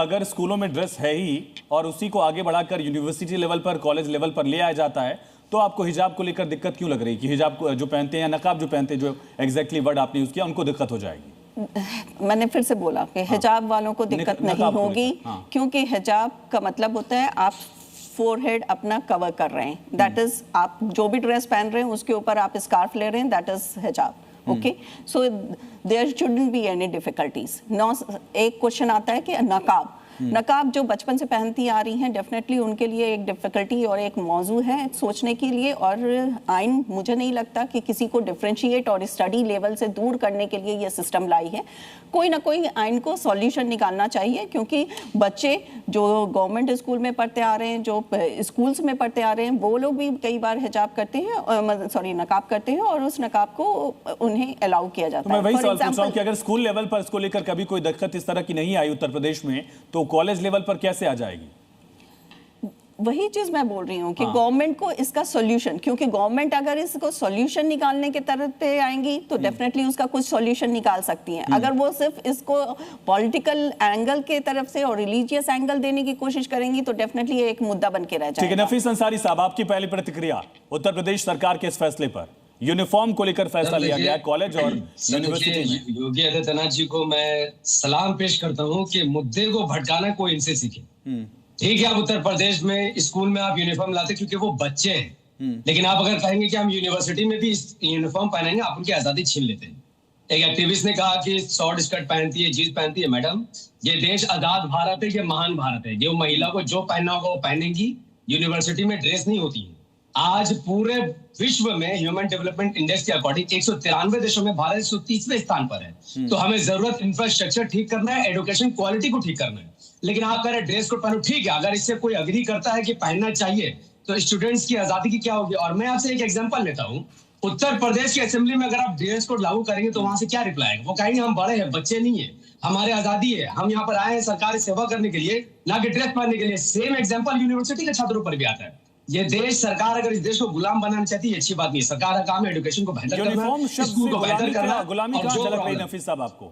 अगर स्कूलों में ड्रेस है ही और उसी को आगे बढ़ाकर यूनिवर्सिटी लेवल पर, कॉलेज लेवल पर ले आया जाता है, तो आपको हिजाब को लेकर दिक्कत क्यों लग रही कि हिजाब को जो पहनते हैं या नकाब जो पहनते हैं, जो एग्जैक्टली वर्ड आपने यूज किया, उनको दिक्कत हो जाएगी? मैंने फिर से बोला कि हिजाब वालों को दिक्कत नहीं होगी, क्योंकि हिजाब का मतलब होता है आप फोरहेड अपना कवर कर रहे हैं, दैट इज आप जो भी ड्रेस पहन रहे हैं उसके ऊपर आप स्कार्फ ले रहे हैं, that is hijab. Okay, so there shouldn't be any difficulties. No, एक क्वेश्चन आता है कि नकाब, नकाब जो बचपन से पहनती आ रही हैं, डेफिनेटली उनके लिए एक डिफिकल्टी और एक मौजू है सोचने के लिए, और आइन मुझे नहीं लगता कि किसी को डिफ्रेंशिएट और स्टडी लेवल से दूर करने के लिए ये सिस्टम लाई है। कोई ना कोई आइन को सॉल्यूशन निकालना चाहिए, क्योंकि बच्चे जो गवर्नमेंट स्कूल में पढ़ते आ रहे हैं, जो स्कूल्स में पढ़ते आ रहे हैं, वो लोग भी कई बार हिजाब करते हैं, सॉरी नकाब करते हैं, और उस नकाब को उन्हें अलाउ किया जाता है। मैं वही सवाल पूछ रहा हूं कि अगर स्कूल लेवल पर इसको लेकर कभी कोई दिक्कत इस तरह की नहीं आई उत्तर प्रदेश में, तो कॉलेज लेवल पर कैसे आ जाएगी? वही चीज मैं बोल रही हूँ कि गवर्नमेंट को इसका सॉल्यूशन, क्योंकि गवर्नमेंट अगर इसको सॉल्यूशन निकालने के तरफ पे आएंगी तो डेफिनेटली उसका कुछ सॉल्यूशन निकाल सकती हैं। अगर वो सिर्फ इसको पॉलिटिकल एंगल के तरफ से और रिलीजियस एंगल देने की कोशिश करेंगी तो डेफिनेटली ये एक मुद्दा बन के रह जाएगा। ठीक है, नफीस अंसारी साहब, आपकी पहली प्रतिक्रिया उत्तर प्रदेश सरकार के इस फैसले पर? यूनिफॉर्म को लेकर फैसला लिया गया है कॉलेज और यूनिवर्सिटी में। योगी आदित्यनाथ जी को मैं सलाम पेश करता हूं कि मुद्दे को भटकाना कोई इनसे सीखे। ठीक है, आप उत्तर प्रदेश में स्कूल में आप यूनिफॉर्म लाते क्योंकि वो बच्चे हैं, लेकिन आप अगर कहेंगे कि हम यूनिवर्सिटी में भी यूनिफॉर्म पहनेंगे, आप उनकी आजादी छीन लेते हैं। एक एक्टिविस्ट ने कहा कि शॉर्ट स्कर्ट पहनती है, जीन्स पहनती है। मैडम, ये देश आजाद भारत है, ये महान भारत है। जो महिला को जो पहनना होगा वो पहनेंगी। यूनिवर्सिटी में ड्रेस नहीं होती है। आज पूरे विश्व में ह्यूमन डेवलपमेंट इंडेक्स के अकॉर्डिंग 193 देशों में भारत 130वें स्थान पर है। तो हमें जरूरत इंफ्रास्ट्रक्चर ठीक करना है, एजुकेशन क्वालिटी को ठीक करना है। लेकिन आप कह रहे ड्रेस कोड पहनो, ठीक है, अगर इससे कोई अग्री करता है कि पहनना चाहिए तो स्टूडेंट्स की आजादी की क्या होगी। और मैं आपसे एक एग्जांपल लेता हूं, उत्तर प्रदेश की असेंबली में अगर आप ड्रेस कोड लागू करेंगे तो वहां से क्या रिप्लाई आएगा? वो कहेंगे हम बड़े हैं, बच्चे नहीं है, हमारे आजादी है, हम यहाँ पर आए हैं सरकारी सेवा करने के लिए, ना कि ड्रेस पहनने के लिए। सेम एग्जांपल यूनिवर्सिटी के छात्रों पर भी आता है। ये देश, सरकार अगर इस देश को गुलाम बनाना चाहती है अच्छी बात नहीं है। सरकार का काम है एजुकेशन को बेहतर करना, स्कूल को बेहतर करना। गुलामी कहां झलक रही नफीस साहब आपको?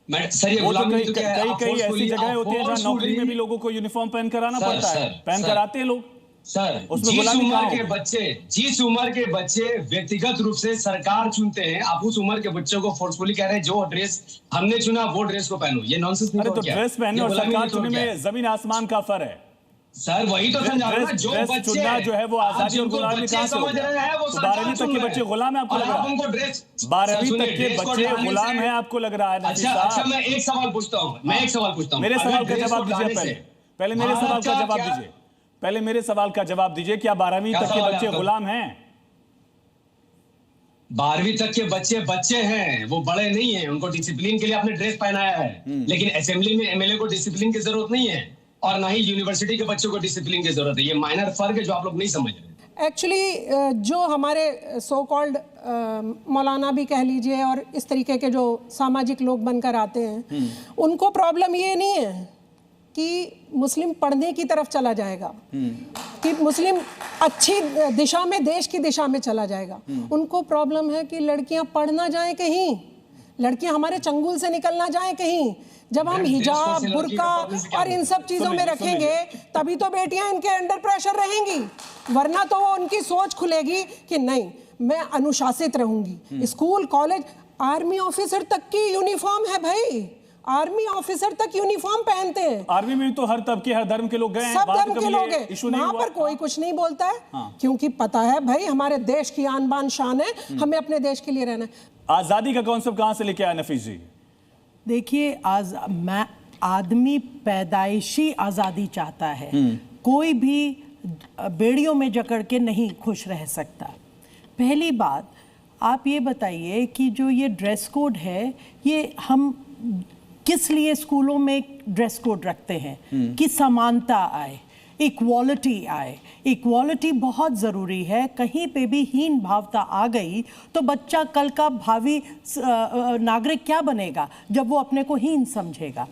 सर, ये गुलामी तो क्या है? कई ऐसी जगह होती है जहां नौकरी में भी लोगों को यूनिफॉर्म पहन कर आना पड़ता है, पहन कर आते हैं लोग। सर, जिस उम्र के बच्चे व्यक्तिगत रूप से सरकार चुनते हैं, आप उस उम्र के बच्चों को फोर्सफुली कह रहे हैं जो ड्रेस हमने चुना वो ड्रेस को पहनो। ये नॉनसेंस नहीं? तो ड्रेस पहनने और सरकार चुनने में जमीन आसमान का फर्क है सर। वही तो समझा रहा हूं, जो बच्चे चुनना जो है वो आजादी और गुलामी कहां से समझ रहे हैं? वो 12वीं तक के बच्चे गुलाम है आपको लग रहा है? 12वीं तक के बच्चे गुलाम है आपको लग रहा है? अच्छा, मैं एक सवाल पूछता हूं, मेरे सवाल का जवाब दीजिए। पहले मेरे सवाल का जवाब दीजिए। पहले मेरे सवाल का जवाब दीजिए, क्या 12वीं तक के बच्चे गुलाम हैं? 12वीं तक के बच्चे हैं, वो बड़े नहीं है। उनको डिसिप्लिन के लिए आपने ड्रेस पहनाया है, लेकिन असेंबली में एमएलए को डिसिप्लिन की जरूरत नहीं है और ना ही यूनिवर्सिटी के बच्चों को डिसिप्लिन की जरूरत है। ये माइनर फर्क है जो आप लोग नहीं समझ रहे। एक्चुअली जो हमारे सो कॉल्ड मौलाना भी कह लीजिए और इस तरीके के जो सामाजिक लोग बनकर आते हैं, उनको प्रॉब्लम ये नहीं है कि मुस्लिम पढ़ने की तरफ चला जाएगा, कि मुस्लिम अच्छी दिशा में, देश की दिशा में चला जाएगा। उनको प्रॉब्लम है कि लड़कियां पढ़ ना जाएं कहीं, लड़कियां हमारे चंगुल से निकल ना जाएं कहीं। जब हम हिजाब, बुर्का और इन सब चीजों में रखेंगे तभी तो बेटियां इनके अंडर प्रेशर रहेंगी, वरना तो वो उनकी सोच खुलेगी कि नहीं, मैं अनुशासित रहूंगी। स्कूल, कॉलेज, आर्मी ऑफिसर तक की यूनिफॉर्म है भाई, आर्मी ऑफिसर तक यूनिफॉर्म पहनते हैं। आर्मी में तो हर तबके, हर धर्म के लोग गए हैं, सब धर्म के लोग हैं, वहां पर कोई कुछ नहीं बोलता है। क्योंकि पता है भाई हमारे देश की आन बान शान है, हमें अपने देश के लिए रहना है। आजादी का कॉन्सेप्ट कहां से लेके आया नफीस जी? देखिए, आदमी पैदाइशी आज़ादी चाहता है, कोई भी बेड़ियों में जकड़ के नहीं खुश रह सकता। पहली बात, आप ये बताइए कि जो ये ड्रेस कोड है, ये हम किस लिए स्कूलों में ड्रेस कोड रखते हैं? कि समानता आए, इक्वालिटी आए। इक्वालिटी बहुत ज़रूरी है। कहीं पे भी हीन भावता आ गई तो बच्चा कल का भावी नागरिक क्या बनेगा जब वो अपने को हीन समझेगा।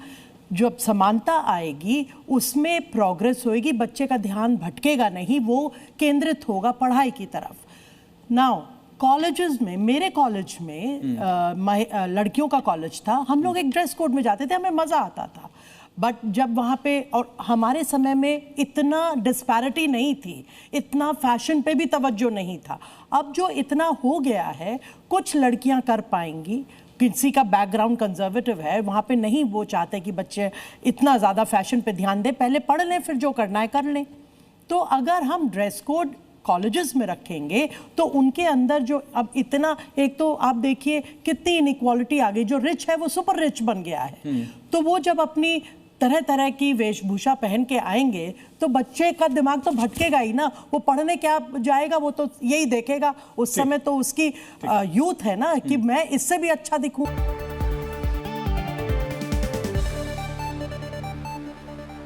जब समानता आएगी उसमें प्रोग्रेस होएगी, बच्चे का ध्यान भटकेगा नहीं, वो केंद्रित होगा पढ़ाई की तरफ। नाउ कॉलेजेस में, मेरे कॉलेज में लड़कियों का कॉलेज था, हम लोग एक ड्रेस कोड में जाते थे, हमें मज़ा आता था। बट जब वहाँ पे, और हमारे समय में इतना डिस्पैरिटी नहीं थी, इतना फैशन पे भी तवज्जो नहीं था। अब जो इतना हो गया है, कुछ लड़कियां कर पाएंगी, किसी का बैकग्राउंड कंजर्वेटिव है, वहाँ पे नहीं वो चाहते कि बच्चे इतना ज़्यादा फैशन पे ध्यान दें, पहले पढ़ लें फिर जो करना है कर लें। तो अगर हम ड्रेस कोड कॉलेजेस में रखेंगे तो उनके अंदर जो अब इतना, एक तो आप देखिए कितनी इनइक्वालिटी आ गई, जो रिच है वो सुपर रिच बन गया है, तो वो जब अपनी तरह तरह की वेशभूषा पहन के आएंगे तो बच्चे का दिमाग तो भटकेगा ही ना, वो पढ़ने क्या जाएगा, वो तो यही देखेगा उस समय, तो उसकी यूथ है ना कि मैं इससे भी अच्छा दिखूं।